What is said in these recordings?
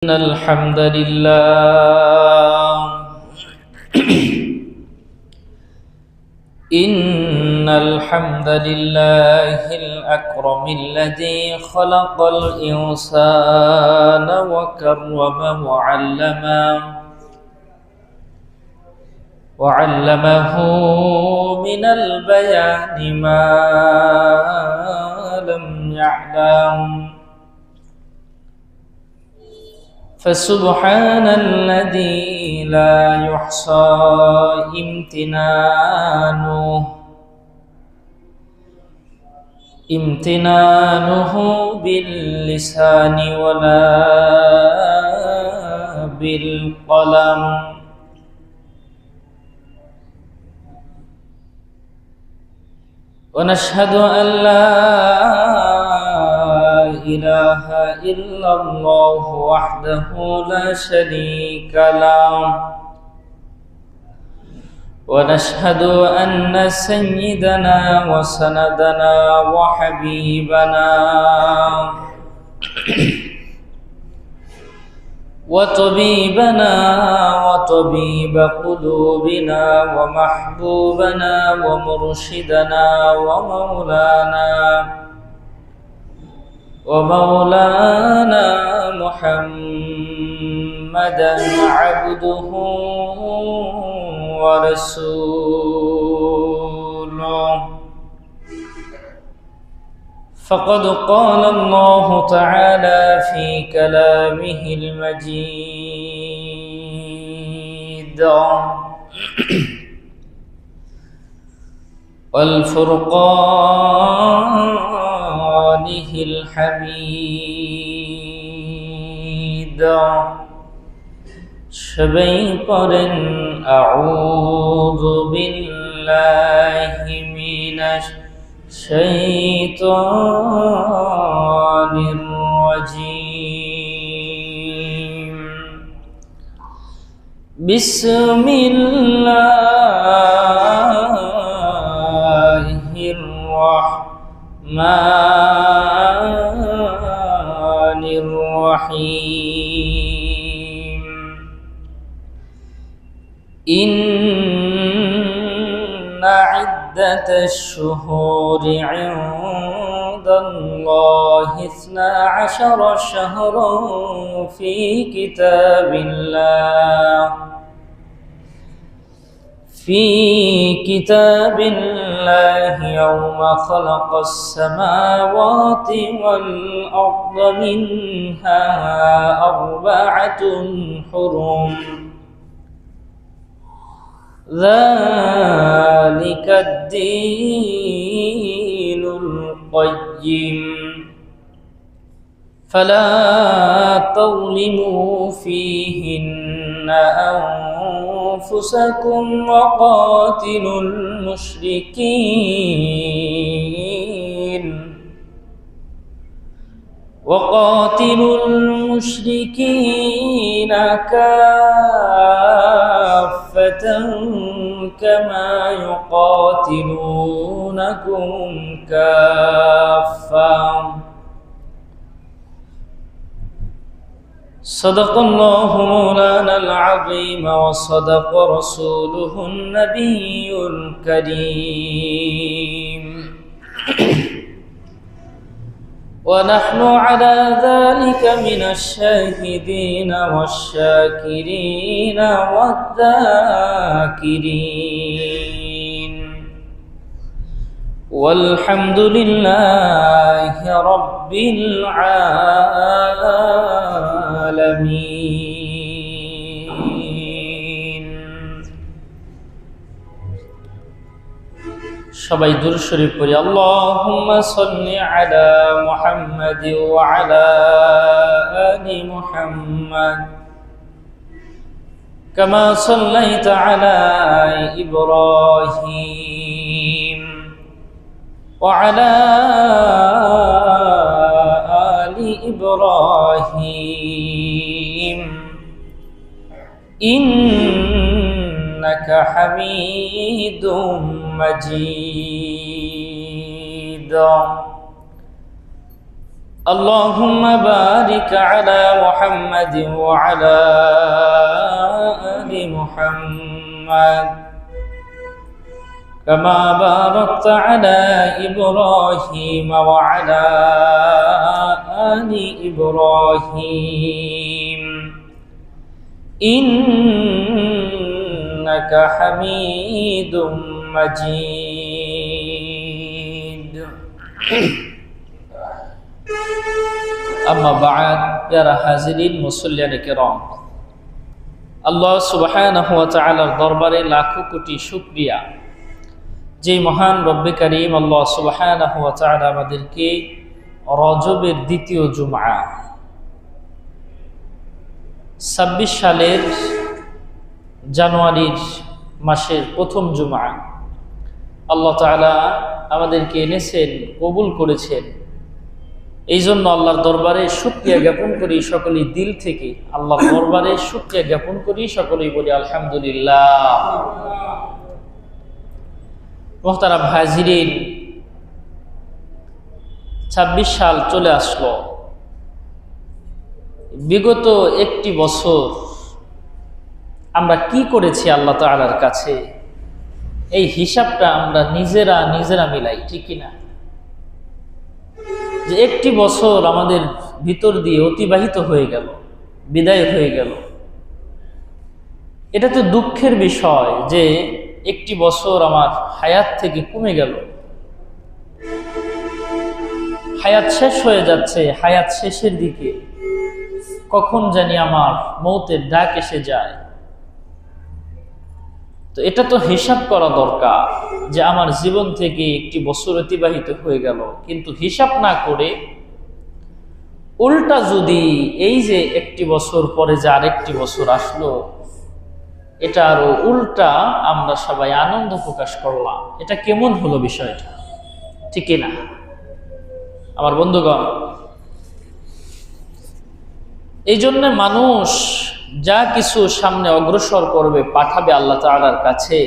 الحمد لله إن الحمد لله الأكرم الذي خلق الإنسان وكرمه وعلمه من البيان ما لم يعلم فسبحان الذي لا يحصى امتنانه باللسان ولا بالقلم ونشهد أن لا إله إلا الله وحده لا شريك له ونشهد أن سيدنا وسندنا وحبيبنا وطبيبنا وطبيب قلوبنا ومحبوبنا ومرشدنا ومولانا محمدا عبده ورسوله فقد قال الله تعالى في كلامه المجيد والفرقانه الحميد সবাই পড়েন আউযু বিল্লাহি মিনাশ শাইতানির রাজীম বিসমিল্লাহির রাহমানির রাহিম إن عدة الشهور عند الله 12 شهرا في كتاب الله يوم خلق السماوات والأرض منها 4 حرم ذلك الدين القيم فلا تظلموا فيهن أنفسكم وقاتلوا المشركين كافة كما يقاتلونكم كافة صدق الله مولانا العظيم وصدق رسوله النبي الكريم ونحن على ذلك من الشاهدين والشاكرين والذاكرين والحمد لله رب العالمين সবাই দুরূদ শরীফ পড়ি আল্লাহুম্মা সাল্লি আলা মুহাম্মাদ ওয়া আলা আলি মুহাম্মাদ কামা সাল্লাইতা আলা ইব্রাহিম ওয়া আলা আলি ইব্রাহিম إنك حميد مجيد اللهم بارك على محمد وعلى آل محمد كما باركت على إبراهيم وعلى آل إبراهيم إنك حميد مجيد أما بعد يا حاضرين মুসল্লিয়ান কিরাম আল্লাহ সুবহানাহু ওয়া তাআলার দরবারে লাখো কোটি শুকরিয়া যে মহান রব্বে কারীম আল্লাহ সুবহানাহু ওয়া তাআলা আমাদেরকে রজবের দ্বিতীয় জুমআ 26 সালের জানুয়ারির মাসের প্রথম জুমআ আল্লাহ তাআলা আমাদেরকে এনেছেন, কবুল করেছেন। এই জন্য আল্লাহর দরবারে শুকরিয়া জ্ঞাপন করি সকলেই দিল থেকে। আল্লাহর দরবারে শুকরিয়া জ্ঞাপন করি সকলেই বলি আলহামদুলিল্লাহ। মুহতারাম হাজিরিন, 26 সাল চলে আসলো। বিগত একটি বছর আমরা কি করেছি আল্লাহ তাআলার কাছে, এই হিসাবটা আমরা নিজেরা মিলাই, ঠিক কিনা? যে একটি বছর আমাদের ভিতর দিয়ে অতিবাহিত হয়ে গেল, বিদায় হয়ে গেল। এটা তো দুঃখের বিষয় যে একটি বছর আমার হায়াত থেকে কমে গেল। হায়াত শেষ হয়ে যাচ্ছে, হায়াত শেষের দিকে, কখন জানি আমার মৌতের ডাক এসে যায়। তো এটা তো হিসাব করা দরকার যে আমার জীবন থেকে একটি বছর অতিবাহিত হয়ে গেল, কিন্তু হিসাব না করে উল্টা যদি এই যে একটি বছর পরে যে আরেকটি বছর আসলো, এটা আরো উল্টা আমরা সবাই আনন্দ প্রকাশ করলাম, এটা কেমন হলো বিষয়টা, ঠিক না? আমার বন্ধুগণ, এই জন্য মানুষ যা কিছু সামনে অগ্রসর করবে, পাঠাবে আল্লাহ তাআলার কাছে,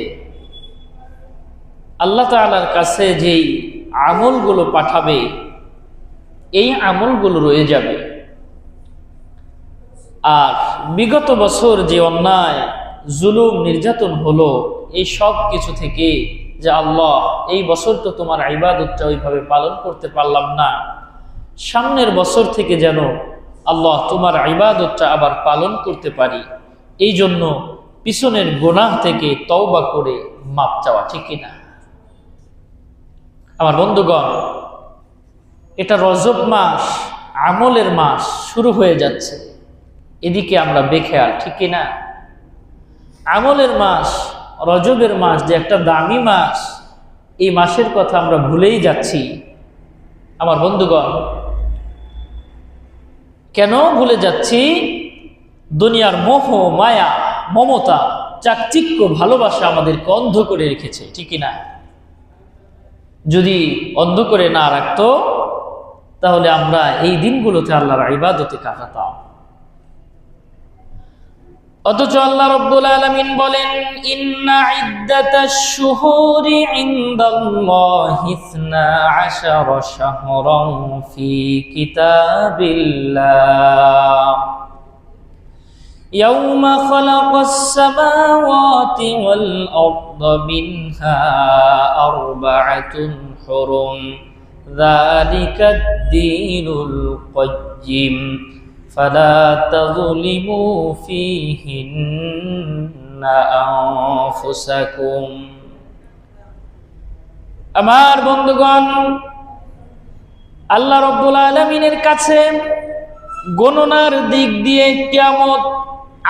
আল্লাহ তাআলার কাছে যেই আমলগুলো পাঠাবে এই আমলগুলো রয়ে যাবে। আর বিগত বছর যে অন্যায় জুলুম নির্যাতন হলো, এই সব কিছু থেকে যে আল্লাহ এই বছর তো তোমার ইবাদতটা ওইভাবে পালন করতে পারলাম না, সামনের বছর থেকে যেন আল্লাহ তোমার ইবাদতটা আবার পালন করতে পারি, এই জন্য পিছনের গুনাহ থেকে তওবা করে মাপ চাওয়া, ঠিক কিনা? আমার বন্ধুগণ, এটা রজব মাস, আমলের মাস শুরু হয়ে যাচ্ছে, এদিকে আমরা বেখেয়াল, ঠিক কিনা? আমলের মাস, রজবের মাস যে একটা দামি মাস, এই মাসের কথা আমরা ভুলেই যাচ্ছি। আমার বন্ধুগণ, কেন ভুলে যাচ্ছি? দুনিয়ার মোহ, মায়া, মমতা, চাকচিক্য, ভালোবাসা আমাদেরকে অন্ধ করে রেখেছে, ঠিক না? যদি অন্ধ করে না রাখতো তাহলে আমরা এই দিনগুলোতে আল্লাহর ইবাদতে কাটাতাম। অথচ আল্লাহ রাব্বুল আলামিন বলেন, ইন্না ইদ্দাতাশ শুহুরি ইনদাল্লাহি 12 শাহরান ফি কিতাবিল্লাহ ইয়াওমা খালাকাস সামাওয়াতি ওয়াল আরদা মিনহা আরবা'তুন হুরুম যালিকাদ দীনুল কাইয়্যিম فلا تظلموا فيهن أنفسكم। আমার বন্ধুগণ, আল্লাহ রাব্বুল আলামিনের কাছে গণনার দিক দিয়ে কিয়ামত,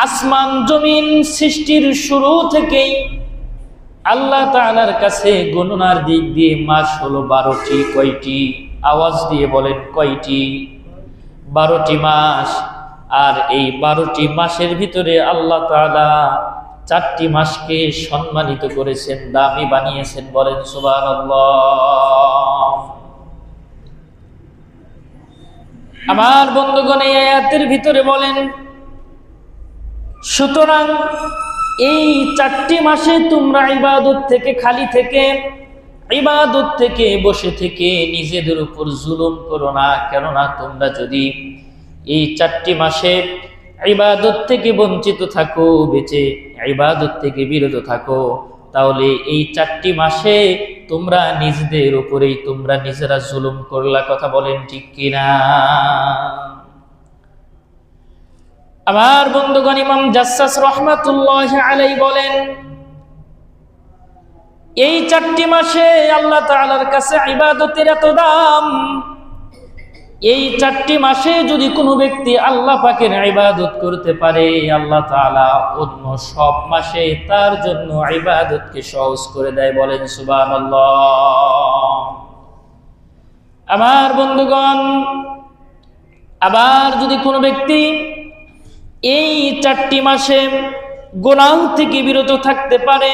আসমান জমিন সৃষ্টির শুরু থেকেই আল্লাহ তাআলার কাছে গণনার দিক দিয়ে মাস হলো 12টি। কয়টি? আওয়াজ দিয়ে বলেন, কয়টি? 12টি মাস। আর এই 12টি মাসের ভিতরে আল্লাহ তাআলা 4টি মাসকে সম্মানিত করেছেন, দামি বানিয়েছেন। বলেন সুবহানাল্লাহ। আমার বন্ধুগণ, এই আয়াতের ভিতরে বলেন, সুতরাং এই 4টি মাসে তোমরা ইবাদত থেকে খালি থেকে ইবাদত থেকে বসে থেকে নিজেদের উপর জুলুম করো না। কেননা তোমরা যদি এই 4টি মাসে ইবাদত থেকে বঞ্চিত থাকো, বেঁচে ইবাদত থেকে বিরত থাকো, তাহলে এই 4টি মাসে তোমরা নিজেদের উপরেই তোমরা নিজেরা জুলুম করলা। কথা বলেন ঠিক কিনা? আমার বন্ধুগণ, ইমাম জাসসাস রাহমাতুল্লাহি আলাইহি বলেন, এই 4টি মাসে আল্লাহ তাআলার কাছে ইবাদতের এত দাম। এই 4টি মাসে যদি কোনো ব্যক্তি আল্লাহ পাকের ইবাদত করতে পারে, আল্লাহ তাআলা অন্য সব মাসে তার জন্য ইবাদতকে সহজ করে দেয়। বলেন সুবহানাল্লাহ। আমার বন্ধুগণ, আবার যদি কোনো ব্যক্তি এই 4টি মাসে গুনাহ থেকে বিরত থাকতে পারে,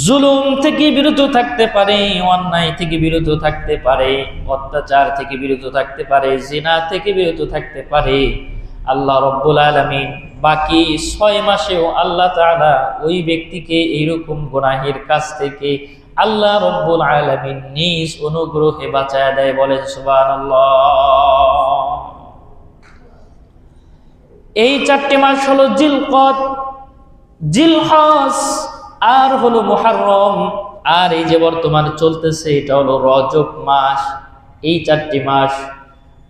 জুলুম থেকে বিরত থাকতে পারে, অন্যায় থেকে বিরত থাকতে পারে, অত্যাচার থেকে বিরত থাকতে পারে, জিনা থেকে বিরত থাকতে পারে, আল্লাহ রাব্বুল আলামিন বাকি 6 মাসেও আল্লাহ তাআলা ওই ব্যক্তিকে এইরকম গুনাহের কাজ থেকে আল্লাহ রাব্বুল আলামিন নিজ অনুগ্রহে বাঁচায় দেয়। বলেন সুবহানাল্লাহ। এই 4টি মাস হলো জিলকদ, জিলহজ, আর হলো মুহররম, আর এই যে বর্তমান চলতেছে এটা হলো রজব মাস। এই 4টি মাস,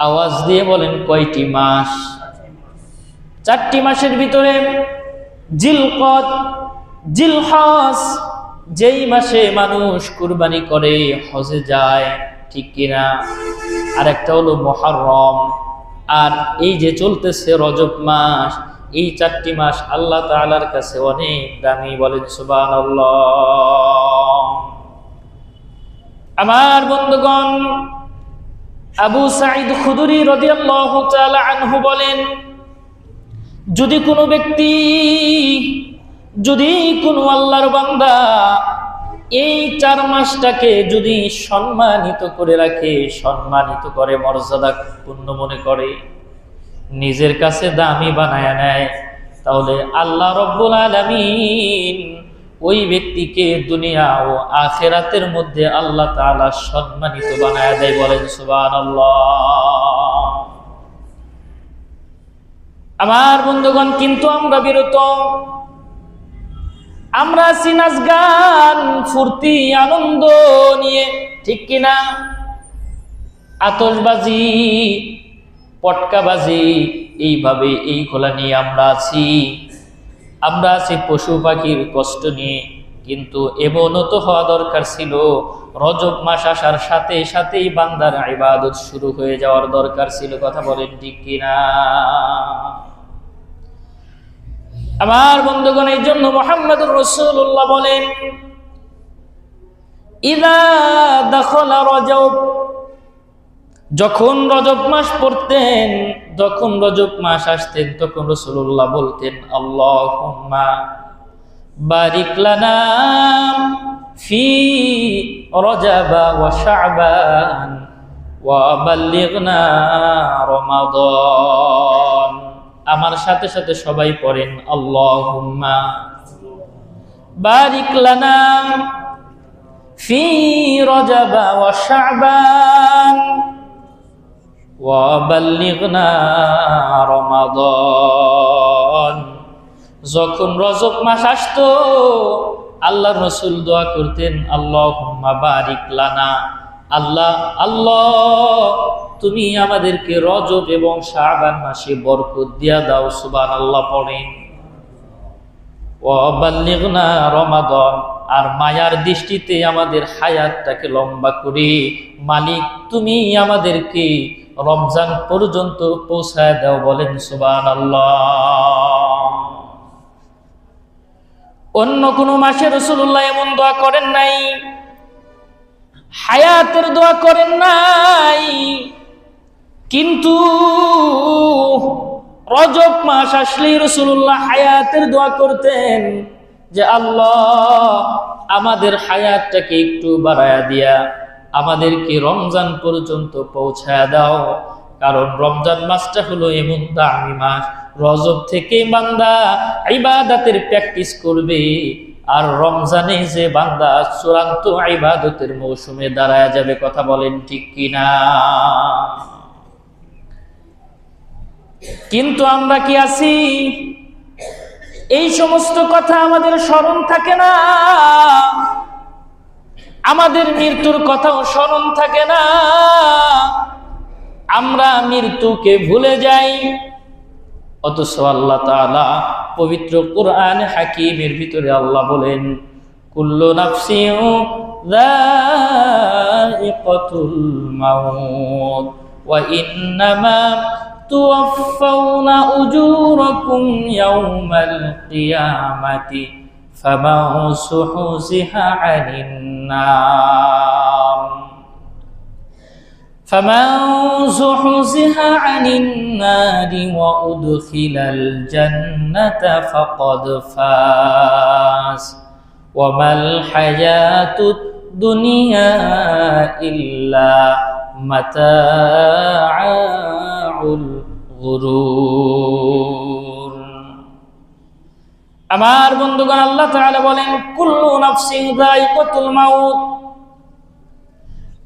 আওয়াজ দিয়ে বলেন কয়টি মাস? 4টি মাসের ভিতরে জিলকদ, জিলহজ, যেই মাসে মানুষ কুরবানি করে, হজে যায়, ঠিক কিনা? আর একটা হলো মুহররম, আর এই যে চলতেছে রজব মাস। এই 4টি মাস আল্লাহ তাআলার কাছে অনেক দামি। বলেন সুবহানাল্লাহ। আমার বন্ধুগণ, আবু সাঈদ খুদরি রাদিয়াল্লাহু তাআলা আনহু বলেন, যদি কোনো ব্যক্তি, যদি কোনো আল্লাহর বান্দা এই 4 মাসটাকে যদি সম্মানিত করে রাখে, সম্মানিত করে, মর্যাদাপূর্ণ মনে করে, নিজের কাছে দামি বানায় নেয়, তাহলে আল্লাহ রাব্বুল আলামিন ওই ব্যক্তিকে দুনিয়া ও আখিরাতের মধ্যে আল্লাহ তাআলা সম্মানিত বানায় দেয়। বলেন সুবহানাল্লাহ। আমার বন্ধুগণ, কিন্তু আমরা বিরত, আমরা আছি নাচ গান ফুর্তি আনন্দ নিয়ে, ঠিক কিনা? আতশবাজি, পটকাবাজি, এইভাবে এই খোলা নিয়ে আমরা আছি। আমরা আছি পশু পাখির কষ্ট নিয়ে। কিন্তু এমনও তো হওয়া দরকার ছিল, রজব মাস আসার সাথে সাথেই বান্দার ইবাদত শুরু হয়ে যাওয়ার দরকার ছিল। কথা বলেন ঠিক কিনা? আমার বন্ধুগণ, এই জন্য মুহাম্মদুর রাসূলুল্লাহ বলেন, ইযা দাখালা রজব, যখন রজব মাস পড়তেন, যখন রজব মাস আসতেন, তখন রাসূলুল্লাহ বলতেন, আল্লাহুম্মা বারিক লানা ফি রজব ওয়া শাবান ওয়া বাল্লিগনা রমাদান। আমার সাথে সাথে সবাই পড়েন, আল্লাহুম্মা বারিক লানা ফি রজব ওয়া শাবান ওয়া বাল্লিগনা রমাদান। যখন রজব মাস আসতো, আল্লাহর রাসূল দোয়া করতেন, আল্লাহুম্মা বারিক লানা, আল্লাহ আল্লাহ তুমি আমাদেরকে রজব এবং শাবান মাসে বরকত দিয়া দাও। সুবহানাল্লাহ পড়েন। ওয়া বাল্লিগনা রমাদান, আর মায়ার দৃষ্টিতে আমাদের হায়াতটাকে লম্বা করে মালিক তুমি আমাদেরকে রমজান পর্যন্ত পৌঁছায় দাও। বলেন সুবহানাল্লাহ। অন্য কোন মাসে রাসূলুল্লাহ এমন দোয়া করেন নাই, হায়াতের দোয়া করেন নাই, কিন্তু রজব মাস আসলেই রাসূলুল্লাহ হায়াতের দোয়া করতেন যে আল্লাহ আমাদের হায়াতটাকে একটু বাড়ায়া দিয়া আমাদেরকে রমজান পর্যন্ত পৌঁছায় দাও। কারণ রমজান মাসটা হলো এমন দামি মাস, রজব থেকে বান্দা ইবাদতের প্র্যাকটিস করবে আর রমজানে যে বান্দা চূড়ান্ত ইবাদতের মৌসুমে দাঁড়ায় যাবে, কথা বলেন ঠিক কিনা? কিন্তু আমরা কি আছি? এই সমস্ত কথা আমাদের স্মরণ থাকে না, আমাদের মৃত্যুর কথাও স্মরণ থাকে না। আমরা মৃত্যুকে ভুলে যাই। অথচ আল্লাহ তাআলা পবিত্র কুরআন হাকিমের ভিতরে আল্লাহ বলেন, কুল্লু নাফসিন যায়িকাতুল মাউত ওয়া ইন্নামা তুওয়াফাউনা উজুরাকুম ইয়াওমাল কিয়ামাতি ফামান সুহজিহা আনিন নার فمن زحزح عن النار وأدخل الجنة فقد فاز وما الحياة الدنيا إلا متاع الغرور। আমার বন্ধুগণ, আল্লাহ তাআলা বলেন, কুল্লু নাফসিন যায়িকাতুল মাউত,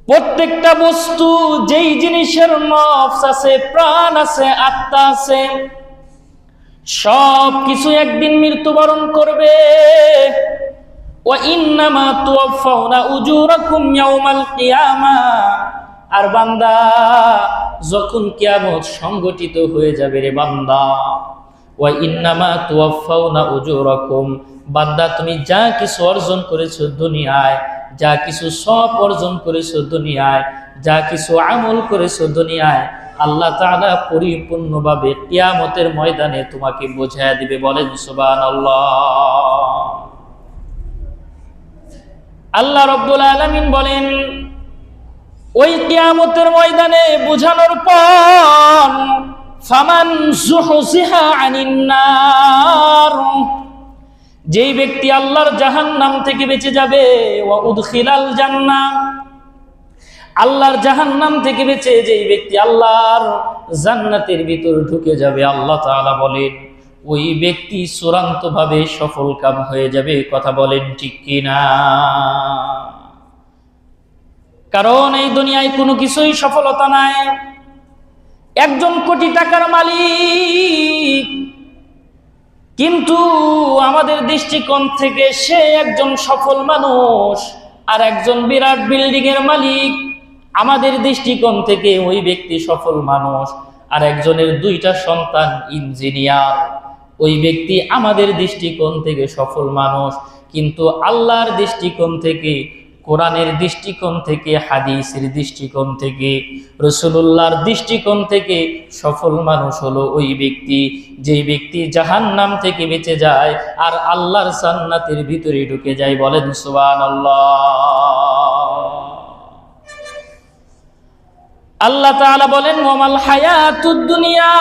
প্রত্যেকটা বস্তু, যেই জিনিসের নফস আছে, প্রাণ আছে, আত্মা আছে, সব কিছু একদিন মৃত্যুবরণ করবে। ওয়া ইন্নামা তুওয়াফাউনা উজুরাকুম ইয়াওমাল কিয়ামাহ, আর বান্দা যখন কিয়ামত সংগঠিত হয়ে যাবে রে বান্দা, ওয়া ইন্নামা তুওয়াফাউনা উজুরাকুম, বান্দা তুমি যা কিছু অর্জন করেছো দুনিয়ায়, যা কিছু সব অর্জন করেছো দুনিয়ায়, যা কিছু আমল করেছো দুনিয়ায়, আল্লাহ তাআলা পরিপূর্ণভাবে কিয়ামতের ময়দানে তোমাকে বোঝায় দিবে। বলেন সুবহানাল্লাহ। আল্লাহ রাব্বুল আলামিন বলেন, ওই কিয়ামতের ময়দানে বোঝানোর পর ফামান যুহজিহা আনিন নার, যেই ব্যক্তি আল্লাহর জাহান্নাম থেকে বেঁচে যাবে, ওয়া উদখিলাল জান্নাহ, আল্লাহর জাহান্নাম থেকে বেঁচে যেই ব্যক্তি আল্লাহর জান্নাতের ভিতর ঢুকে যাবে, আল্লাহ তাআলা বলেন ওই ব্যক্তি চূড়ান্তভাবে সফলকাম হয়ে যাবে। কথা বলেন ঠিক কিনা? কারণ এই দুনিয়ায় কোনো কিছুই সফলতা নাই। একজন কোটি টাকার মালিক, কিন্তু আমাদের দৃষ্টিকোণ থেকে সে একজন সফল মানুষ, আর একজন বিরাট বিল্ডিং এর মালিক, আমাদের দৃষ্টিকোণ থেকে ওই ব্যক্তি সফল মানুষ, আর একজনের 2টা সন্তান ইঞ্জিনিয়ার, ওই ব্যক্তি আমাদের দৃষ্টিকোণ থেকে সফল মানুষ। কিন্তু আল্লাহর দৃষ্টিকোণ থেকে, কোরআনের দৃষ্টিকোণ থেকে, হাদিসের দৃষ্টিকোণ থেকে, রাসূলুল্লাহর দৃষ্টিকোণ থেকে সফল মানুষ হলো ওই ব্যক্তি, যেই ব্যক্তি জাহান্নাম থেকে বেঁচে যায় আর আল্লাহর জান্নাতের ভিতরে ঢুকে যায়। বলেন সুবহানাল্লাহ। আল্লাহ তাআলা বলেন, ওয়ামাল হায়াতুদ দুনিয়া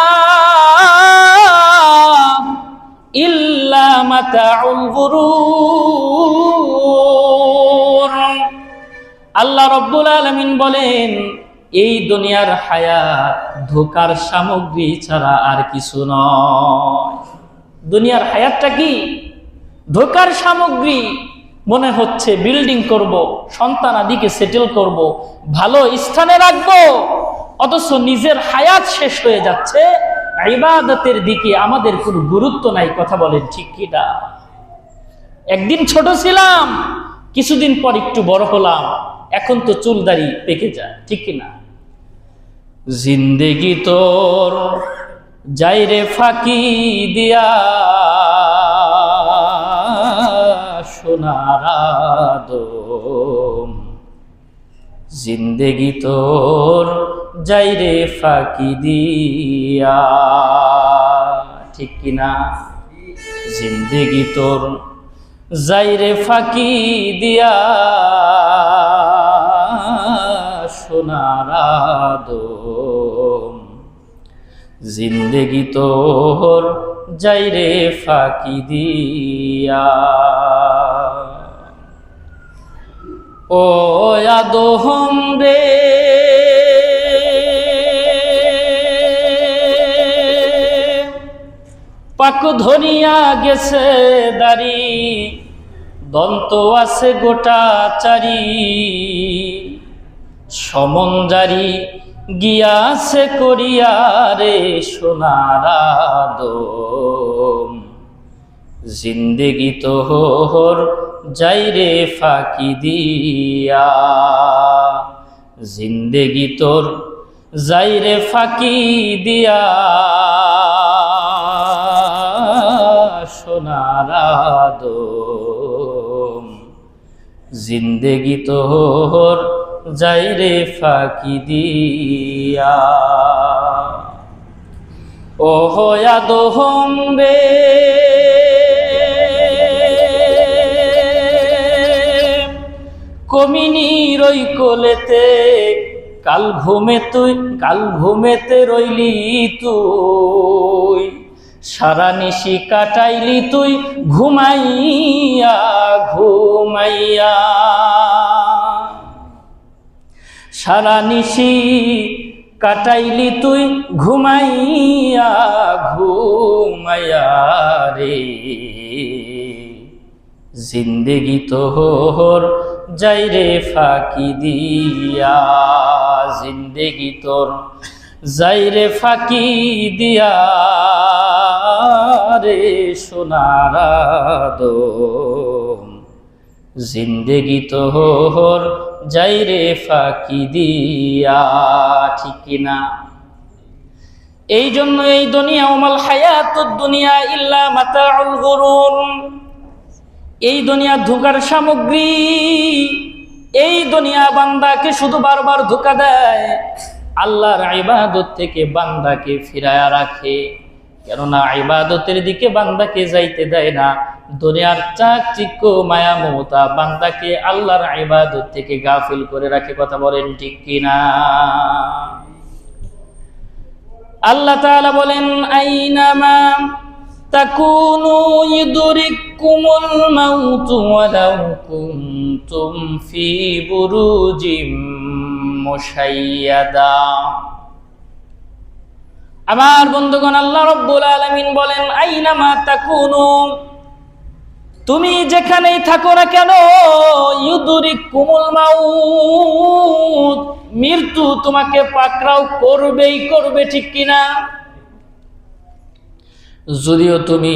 ইল্লা মাতাউল গুরুর। আল্লাহ রাব্বুল আলামিন বলেন, এই দুনিয়ার হায়াত ধোঁকার সামগ্রী ছাড়া আর কিছু নয়। দুনিয়ার হায়াতটা কি? ধোঁকার সামগ্রী। মনে হচ্ছে বিল্ডিং করব, সন্তান আদিকে সেটেল করব, ভালো স্থানে রাখবো, অথচ নিজের হায়াত শেষ হয়ে যাচ্ছে, ইবাদতের দিকে আমাদের কোনো গুরুত্ব নাই। কথা বলেন ঠিক কিনা? একদিন ছোট ছিলাম, কিছুদিন পর একটু বড় হলাম, এখন তো চুল দাড়ি পেকে যায়, ঠিক কিনা? জিন্দেগি তোর যাইরে ফাঁকি দিয়া সোনার আদম, জিন্দেগি তোর যাইরে ফাঁকি দিয়া, ঠিক কিনা? জিন্দেগি তোর যাইরে ফাঁকি দিয়া সোনার আদম, জিন্দেগি তোর যাইরে ফাঁকি দিয়া। ও আদম রে, পাক ধরিয়া গেছে দাড়ি, দন্ত আছে গোটা চারি, সমঞ্জারি গিয়াছে করিয়ারে সোনার আদম। জিন্দেগি তোহর যাইরে ফাঁকি দিয়া, জিন্দেগি তোর যাইরে ফাঁকি দিয়া, সোনার আদম। জিন্দেগি তোর যাইরে ফাঁকি দিয়া। ওহ আদম রে, কমিনীর ওই কোলেতে কাল ঘুমেতে রইলি তুই, সারা নিশি কাটাইলি তুই ঘুমাইয়া ঘুমাইয়া, সারা নিশি কাটাইলি তুই ঘুমাইয়া ঘুমাইয়া রে। জিন্দেগি তোর যাইরে ফাঁকি দিয়া, জিন্দেগি তোর যাইরে ফাঁকি দিয়া রে সোনার আদম। জিন্দেগি তোর যাইরে ফাঁকি দিয়া, ঠিক কিনা? এই জন্য এই দুনিয়া ওমাল হায়াতুদ দুনিয়া ইল্লা মাতাউল গুরুর, এই দুনিয়া ধোঁকার সামগ্রী। এই দুনিয়া বান্দাকে শুধু বারবার ধোঁকা দেয়, আল্লাহর ইবাদত থেকে বান্দাকে ফিরায়া রাখে। কেননা ইবাদতের দিকে বান্দাকে যাইতে দেয় না। দুনিয়ার চাকচিক্য মায়া মমতা বান্দাকে আল্লাহর ইবাদত থেকে গাফিল করে রাখে। কথা বলেন ঠিক কিনা? আল্লাহ তাআলা বলেন, আইনামা তাকুনু ইউদরিকুমুল মাউতু ওয়ালাউ কুনতুম ফি বুরুজিম মুশাইয়াদা। আমার বন্ধুগণ, আল্লাহ রাব্বুল আলামিন বলেন, আইনামা তাকুনু, তুমি যেখানেই থাকো না কেন, ইউদরিকুমুল মাউত, মৃত্যু তোমাকে পাকড়াও করবেই করবে, ঠিক কিনা? যদিও তুমি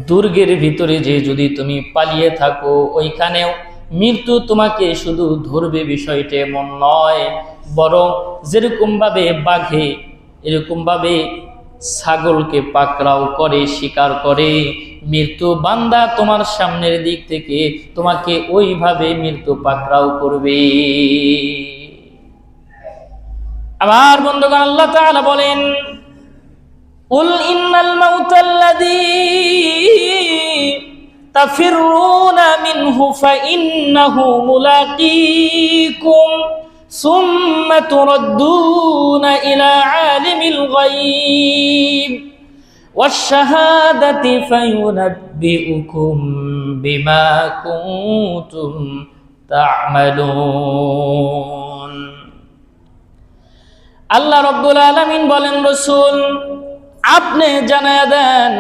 দুর্গের ভিতরে যে যদি তুমি পালিয়ে থাকো, ওইখানেও মৃত্যু তোমাকে শুধু ধরবে বিষয়টা এমন নয়, বরং যেরকম ভাবে বাঘে এরকম ভাবে ছাগলকে পাকড়াও করে, শিকার করে, মৃত্যু বান্দা তোমার সামনের দিক থেকে তোমাকে ওইভাবে মৃত্যু পাকড়াও করবে। আমার বন্ধুগণ, আল্লাহ তাআলা বলেন, কুল ইন্নাল মাউতাল্লাযী তাফিরুনা মিনহু ফাইন্নাহু মুলাকীকুম সুম্মা তুরাদ্দুনা ইলা আলিমিল গায়ব ওয়াশ-শাহাদাতি ফায়ুনাব্বিউকুম বিমা কুনতুম তা'মালুন। আল্লাহ রাব্বুল আলামিন বলেন, রাসূল আপনি জানায়া দেন,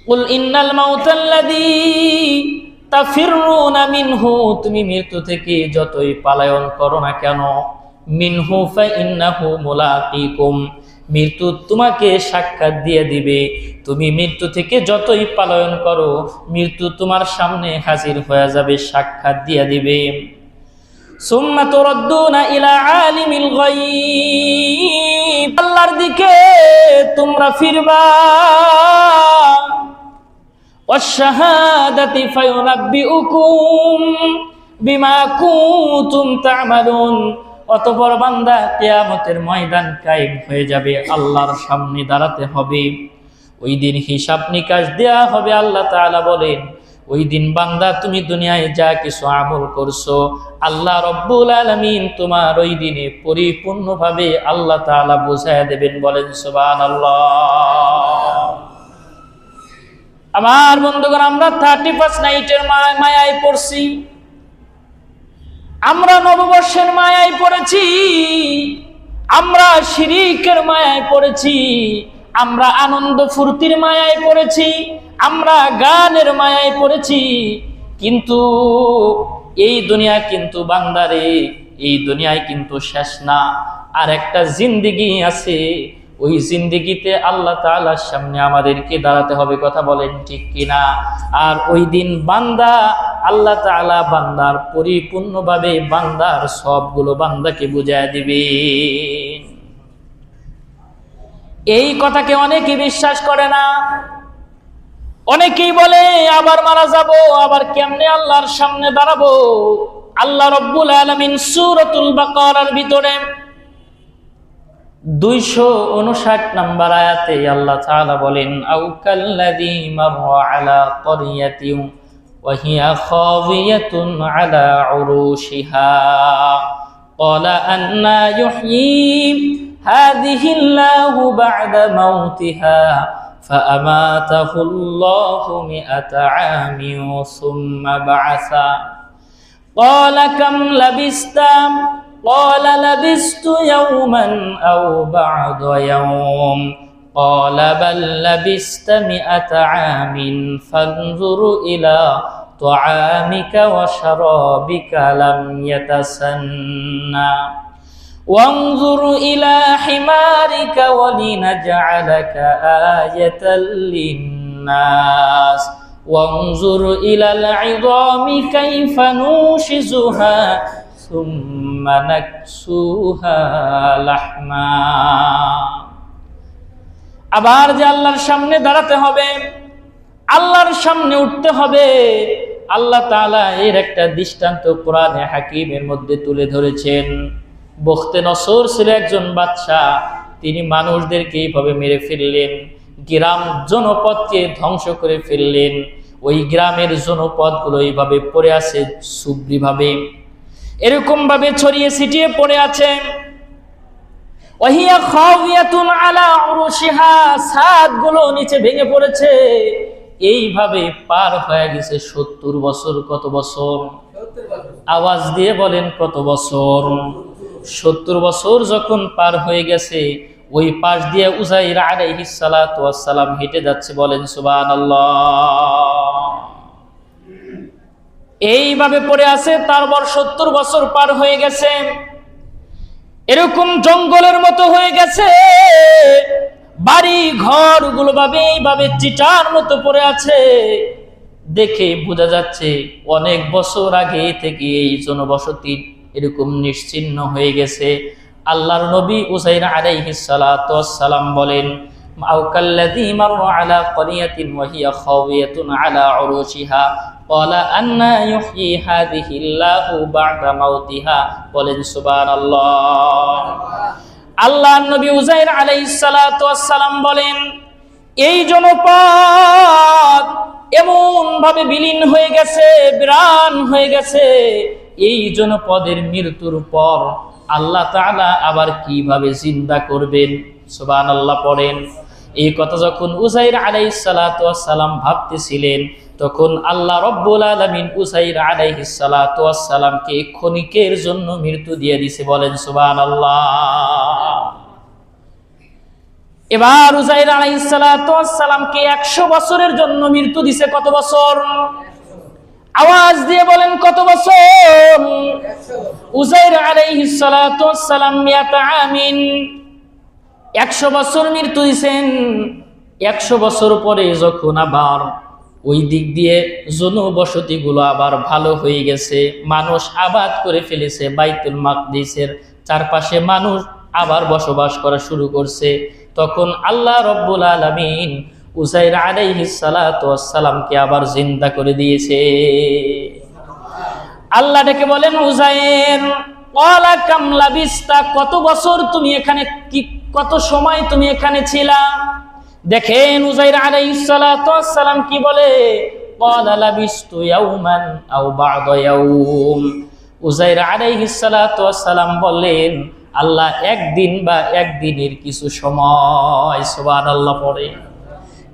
কুল ইন্নাল মাউতাল্লাযী তাফিরুনা মিনহু, তুমি মৃত্যু থেকে যতই পলায়ন করো না কেন, মিনহু ফাইন্নাহু মুলাকীকুম, মৃত্যু তোমাকে সাক্ষাৎ দিয়ে দিবে। তুমি মৃত্যু থেকে যতই পলায়ন করো, মৃত্যু তোমার সামনে হাজির হয়ে যাবে, সাক্ষাৎ দিয়ে দিবে। সুম্মা তুরাদ্দুনা ইলা আলিমিল গায়ব, আল্লাহর দিকে তোমরা ফিরবা। ওয়াশ-শাহাদাতি ফায়ুনাব্বিউকুম বিমা কুনতুম তা'মালুন, অতঃপর বান্দা কিয়ামতের ময়দান কায়েম হয়ে যাবে, আল্লাহর সামনে দাঁড়াতে হবে, ওই দিন হিসাব নিকাশ দেয়া হবে। আল্লাহ তাআলা বলেন, ওই দিন বান্দা তুমি দুনিয়ায় যা কিছু আমল করছো, আল্লাহ রাব্বুল আলামিন তোমার ওই দিনে পরিপূর্ণভাবে আল্লাহ তাআলা বুঝায়া দেবেন। বলেন সুবহানাল্লাহ। আমার বন্ধুগণ, আমরা 31 নাইটের মায়ায় পড়ছি, আমরা নববর্ষের মায়ায় পড়েছি, আমরা শিরিকের মায়ায় পড়েছি, আমরা আনন্দ ফুর্তির মায়ায় পড়েছি, আমরা গানের মায়ায় পড়েছি। কিন্তু এই দুনিয়া কিন্তু বান্দারে, এই দুনিয়ায় কিন্তু শেষ না, আর একটা জিন্দেগি আছে। ওই জিন্দেগিতে আল্লাহ তাআলার সামনে আমাদেরকে দাঁড়াতে হবে, কথা বলেন ঠিক কিনা? আর ওই দিন বান্দা, আল্লাহ তাআলা বান্দার পরিপূর্ণভাবে বান্দার সবগুলো বান্দাকে বুঝায় দিবে। এই কথাকে অনেকেই বিশ্বাস করে না। অনেকেই বলে আবার মারা যাব, আবার কেমনে আল্লাহর সামনে দাঁড়াবো। আল্লাহ রাব্বুল আলামিন সূরাতুল বাকারার ভিতরে 259 নম্বর আয়াতে আল্লাহ তাআলা বলেন, আও কাল্লাযী মাররা আলা ক্বরিয়াতিন ওয়া হিয়া খাওয়িয়াতুন আলা উরুশিহা ক্বালা আন্না ইউহয়ী হাযিহি আল্লাহু বা'দা মাউতিহা ফাআমাতাহু আল্লাহু মিআতা আমিন সুম্মা বা'আসা ক্বালা কাম লাবিস্তা قال لبثت يوما أو بعض يوم قال بل لبثت 100 عام فانظر إلى طعامك وشرابك لم يتسنى وانظر إلى حمارك ولنجعلك آية للناس وانظر إلى العظام كيف ننشزها ثم نكسوها لحما। আবার যে আল্লাহর সামনে দাঁড়াতে হবে, আল্লাহর সামনে উঠতে হবে, আল্লাহ তাআলা এর একটা দৃষ্টান্ত কোরআনে হাকিমের মধ্যে তুলে ধরেছেন। বখতে নসর ছিল একজন বাদশা, তিনি মানুষদেরকে এইভাবে মেরে ফেললেন, গ্রাম জনপদকে ধ্বংস করে ফেললেন। ওই গ্রামের জনপদগুলো এইভাবে পড়ে আছে সুব্রিভাবে, এরকম ভাবে ছড়িয়ে ছিটিয়ে পড়ে আছে। ওয়াহিয়া খাওয়িয়াতুন আলা উরুশিহা, ছাদগুলো নিচে ভেঙে পড়েছে। এইভাবে পার হয়ে গেছে 70 বছর। কত বছর? আওয়াজ দিয়ে বলেন কত বছর? 70 বছর যখন পার হয়ে গেছে, ওই পাশ দিয়ে উযাইর আলাইহিস সালাতু ওয়াস সালাম হেঁটে যাচ্ছে, বলেন সুবহানাল্লাহ। এইভাবে পড়ে আছে, তারপর 70 বছর পার হয়ে গেছে, এরকম জঙ্গলের মতো হয়ে গেছে, বাড়ি ঘর গুলো ভাবে এইভাবে চিটার মতো পড়ে আছে। দেখে বোঝা যাচ্ছে অনেক বছর আগে থেকে এই জনবসতি এরকম নিশ্চিহ্ন হয়ে গেছে। আল্লাহর নবী উযাইর আলাইহিস সালাতু ওয়াস সালাম বলেন, আও কাল্লাযী মাররা আলা ক্বরিয়াতিন ওয়া হিয়া খাওয়িয়াতুন আলা উরুশিহা ক্বালা আন্না ইউহয়ী হাযিহি আল্লাহু বা'দা মাউতিহা, বলেন সুবহানাল্লাহ। আল্লাহর নবী উযাইর আলাইহিস সালাতু ওয়াস সালাম বলেন, এই জনপদ এমন ভাবে বিলীন হয়ে গেছে, বিরান হয়ে গেছে, এই জনপদের মৃত্যুর পর আল্লাহ তাআলা আবার কিভাবে জিন্দা করবেন? সুবহানাল্লাহ পড়েন। এই কথা যখন উযাইর আলাইহিস সালাতু ওয়াস সালাম ভাবতেছিলেন, তখন আল্লাহ রাব্বুল আলামিন উযাইর আলাইহিস সালাতু ওয়াস সালামকে ক্ষণিকের জন্য মৃত্যু দিয়ে দিয়েছে, বলেন সুবহানাল্লাহ। এবার উযাইর আলাইহিস সালাতু ওয়াস সালামকে 100 বছরের জন্য মৃত্যু দিছে। কত বছর? আওয়াজ দিয়ে বলেন কত বছর? উযাইর আলাইহিস সালাতু ওয়াস সালাম 100 আমিন, 100 বছর মৃত্যু দিয়েছেন। 100 বছর পরে যখন আবার ওই দিক দিয়ে জনবসতি গুলো আবার ভালো হয়ে গেছে, মানুষ আবাদ করে ফেলেছে, বাইতুল মাকদিসের চারপাশে মানুষ আবার বসবাস করা শুরু করছে, তখন আল্লাহ রাব্বুল আলামিন উযাইর আলাইহিস সালাতু ওয়াস সালামকে আবার জিন্দা করে দিয়েছে। আল্লাহ ডেকে বলেন, উযাইর ক্বালা কাম লাবিস্তা, কত বছর তুমি এখানে, কি কত সময় তুমি এখানে ছিলা? দেখেন উযাইর আলাইহিস সালাতু ওয়াস সালাম কি বলে, ক্বালা লাবিস্তু ইয়াওমান আও বা'দা ইয়াওম। উযাইর আলাইহিস সালাতু ওয়াস সালাম বললেন, আল্লাহ একদিন বা একদিনের কিছু সময়। সুবহানাল্লাহ পড়ে।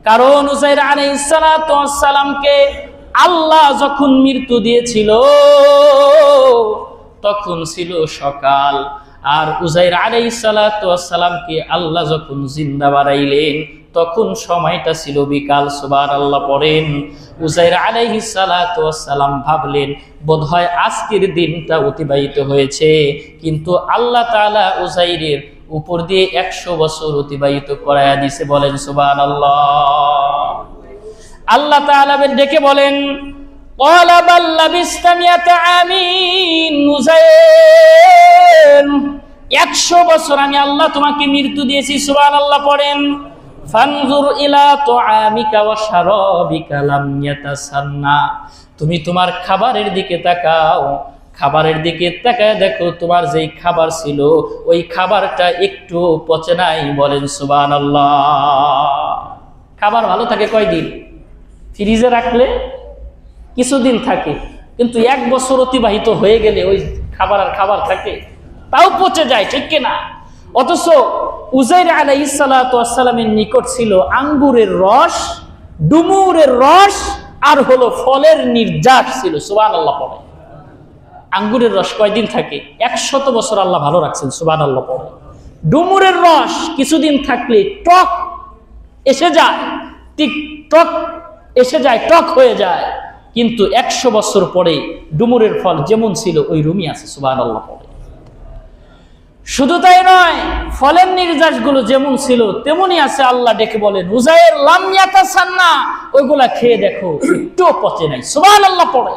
কারণ উযাইর আলাইহিস সালাতু ওয়াস সালামকে আল্লাহ যখন মৃত্যু দিয়েছিল তখন ছিল সকাল, আর উযাইর আলাইহিস সালাতু ওয়াস সালামকে আল্লাহ যখন জিন্দা বানাইলেন তখন সময়টা ছিল বিকাল। সুবহানাল্লাহ পড়েন। উজাইর আলাইহিস সালাতু ওয়াস সালাম ভাবলেন বোধহয় আজকের দিনটা অতিবাহিত হয়েছে, কিন্তু আল্লাহ তাআলা উজাইরের উপর দিয়ে 100 বছর অতিবাহিত করায়া দিয়েছে। বলেন সুবহানাল্লাহ। আল্লাহ তাআলা ডেকে বলেন ক্বালা বাল লাবিস্তা মিয়াতা আমিন, উজাইর 100 বছর আমি আল্লাহ তোমাকে মৃত্যু দিয়েছি। সুবহানাল্লাহ পড়েন। ফানজুর ইলা তুআমিকা ওয়া শারাবিকা লাম ইয়াতাসান্না, তুমি তোমার খাবারের দিকে তাকাও, খাবারের দিকে তাকায় দেখো তোমার যেই খাবার ছিল ওই খাবারটা একটু পচে নাই। বলেন সুবহানাল্লাহ। খাবার ভালো থাকে কয়দিন? ফ্রিজে রাখলে কিছুদিন থাকে, কিন্তু 1 বছর অতিবাহিত হয়ে গেলে ওই খাবার আর খাবার থাকে, তাও পচে যায়, ঠিক কিনা? অথচ উজাইর আলাইহিস সালাতু ওয়াস সালামের নিকট ছিল আঙ্গুরের রস, ডুমুরের রস আর হলো ফলের নির্যাস ছিল। সুবহানাল্লাহ পড়ে। আঙ্গুরের রস কয়দিন থাকে? 100 বছর আল্লাহ ভালো রাখছেন। সুবহানাল্লাহ পড়ে। ডুমুরের রস কিছুদিন থাকলে টক এসে যায়, টক এসে যায়, টক হয়ে যায়, কিন্তু 100 বছর পরে ডুমুরের ফল যেমন ছিল ওই রুমি আছে। সুবহানাল্লাহ পড়ে। শুধু তাই নয়, ফলের নির্যাসগুলো যেমন ছিল তেমনই আছে। আল্লাহ ডেকে বলেন উজাইর লাম ইয়াতাসান্না, ওইগুলা খেয়ে দেখো একটু পচে নাই। সুবহানাল্লাহ পড়ে।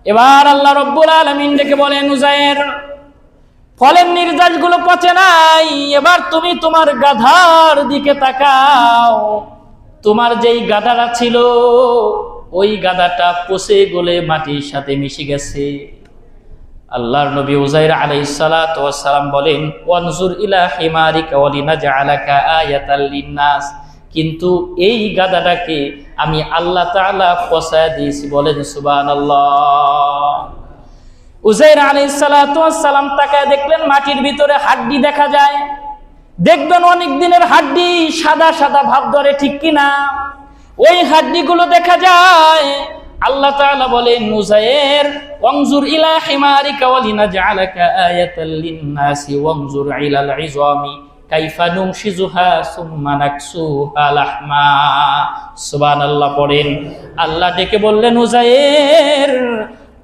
এবার আল্লাহ রব্বুল আলামিন ডেকে বলেন উজাইর ফলের নির্যাসগুলো পচে নাই, এবার তুমি তোমার গাধার দিকে তাকাও। তোমার যেই গাধাটা ছিল ওই গাধাটা পচে গলে মাটির সাথে মিশে গেছে। আল্লাহর নবী উজাইর আলাইহিস সালাতু ওয়াস সালাম বলেন ওয়ানজুর ইলা হিমারিকা ওয়া লিনাজআলাকা আয়াতাল লিন্নাস, কিন্তু এই গাধাটাকে আমি আল্লাহ তাআলা পচায় দিয়েছি। বলেন সুবহানাল্লাহ। উজাইর আলাইহিস সালাতু ওয়াস সালাম তাকায় দেখলেন মাটির ভিতরে হাড্ডি দেখা যায়। দেখবেন অনেক দিনের হাড্ডি, সাদা সাদা ভাব ধরে, ঠিক কিনা? ওই হাড্ডিগুলো দেখা যায়। আল্লাহ তাআলা বলেন উজাইর ওয়ানজুর ইলা হিমারিকা ওয়া লিনাজআলাকা আয়াতাল লিন্নাসি ওয়ানজুর ইলাল ইযামি কাইফা নুনশিজুহা সুম্মা নাকসুহা লাহমা। সুবহানাল্লাহ পড়েন। আল্লাহ ডেকে বললেন উজাইর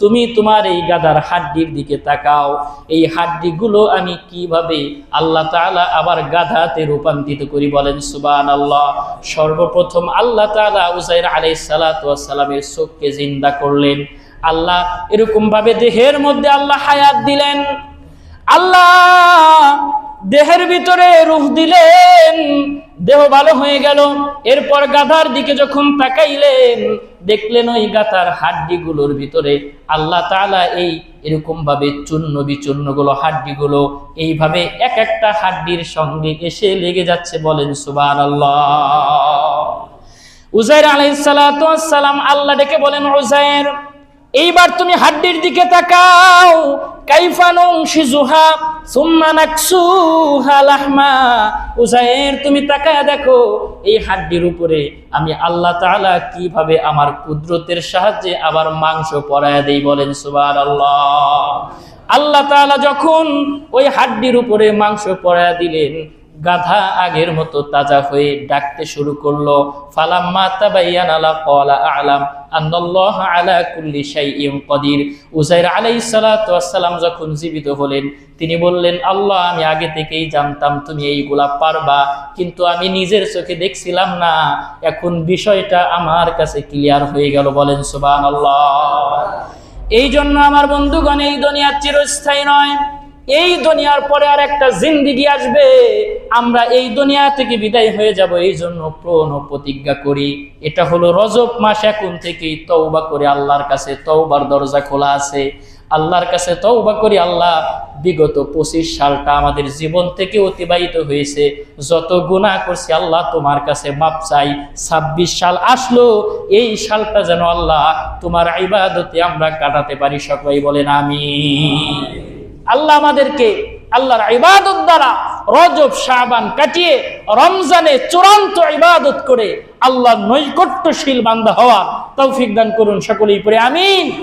তুমি তোমার এই গাধার হাড্ডির দিকে তাকাও, এই হাড্ডিগুলো আমি কিভাবে আল্লাহ তাআলা আবার গাধাতে রূপান্তরিত করি। বলেন সুবহানাল্লাহ। সর্বপ্রথম আল্লাহ তাআলা উজাইর আলাইহিস সালাতু ওয়াস সালামের চোখকে জিন্দা করলেন। আল্লাহ এরকম ভাবে দেহের মধ্যে আল্লাহ হায়াত দিলেন, আল্লাহ দেহের ভিতরে রূহ দিলেন, দেহ ভালো হয়ে গেল। এরপর গাধার দিকে যখন তাকাইলেন দেখলেন ওই গাধার হাড্ডিগুলোর ভিতরে আল্লাহ তাআলা এরকম ভাবে চূর্ণ বিচূর্ণ গুলো হাড্ডিগুলো এইভাবে এক একটা হাড্ডির সঙ্গে এসে লেগে যাচ্ছে। বলেন সুবহানাল্লাহ। উজাইর আলাইহিস সালাতু ওয়াস সালাম আল্লাহ ডেকে বলেন উজাইর এইবার তুমি হাড্ডির দিকে তাকাও, কাইফা নুনশিজুহা সুম্মা নাকসুহা লাহমা। উজাইর তুমি তাকায় দেখো এই হাড্ডির উপরে আমি আল্লাহ তাআলা কিভাবে আমার কুদরতের সাহায্যে আবার মাংস পরায়া দেই। বলেন সুবহানাল্লাহ। আল্লাহ তাআলা যখন ওই হাড্ডির উপরে মাংস পরায়া দিলেন গাধা আগের মতো তাজা হয়ে ডাকতে শুরু করলো। ফালাম্মা তাবায়ানা লা ক্বালা আ'লাম আন্নাল্লাহ আলা কুল্লি শাইইন কাদির। উজাইর আলাইহিস সালাতু ওয়াস সালাম যখন জীবিত হলেন তিনি বললেন আল্লাহ আমি আগে থেকেই জানতাম তুমি এইগুলা পারবা, কিন্তু আমি নিজের চোখে দেখছিলাম না, এখন বিষয়টা আমার কাছে ক্লিয়ার হয়ে গেল। বলেন সুবহানাল্লাহ। এই জন্য আমার বন্ধুগণ এই দুনিয়া চিরস্থায়ী নয়, এই দুনিয়ার পরে আর একটা জিন্দেগি আসবে, আমরা এই দুনিয়া থেকে বিদায় হয়ে যাব। এই জন্য প্রণ প্রতিজ্ঞা করি, এটা হলো রজব মাস, এখন থেকেই তওবা করে আল্লাহর কাছে তওবার দরজা খোলা আছে। আল্লাহর কাছে তওবা করি আল্লাহ বিগত 25 সালটা আমাদের জীবন থেকে অতিবাহিত হয়েছে, যত গুনাহ করছি আল্লাহ তোমার কাছে মাপ চাই। 26 সাল আসলো, এই সালটা যেন আল্লাহ তোমার ইবাদতে আমরা কাটাতে পারি। সবাই বলেন আমিন। আল্লাহ আমাদেরকে আল্লাহর ইবাদত দ্বারা রজব শাবান কাটিয়ে রমজানে চূড়ান্ত ইবাদত করে আল্লাহর নৈকট্যশীল বান্দা হওয়ার তৌফিক দান করুন। সকলেই পড়ে আমিন।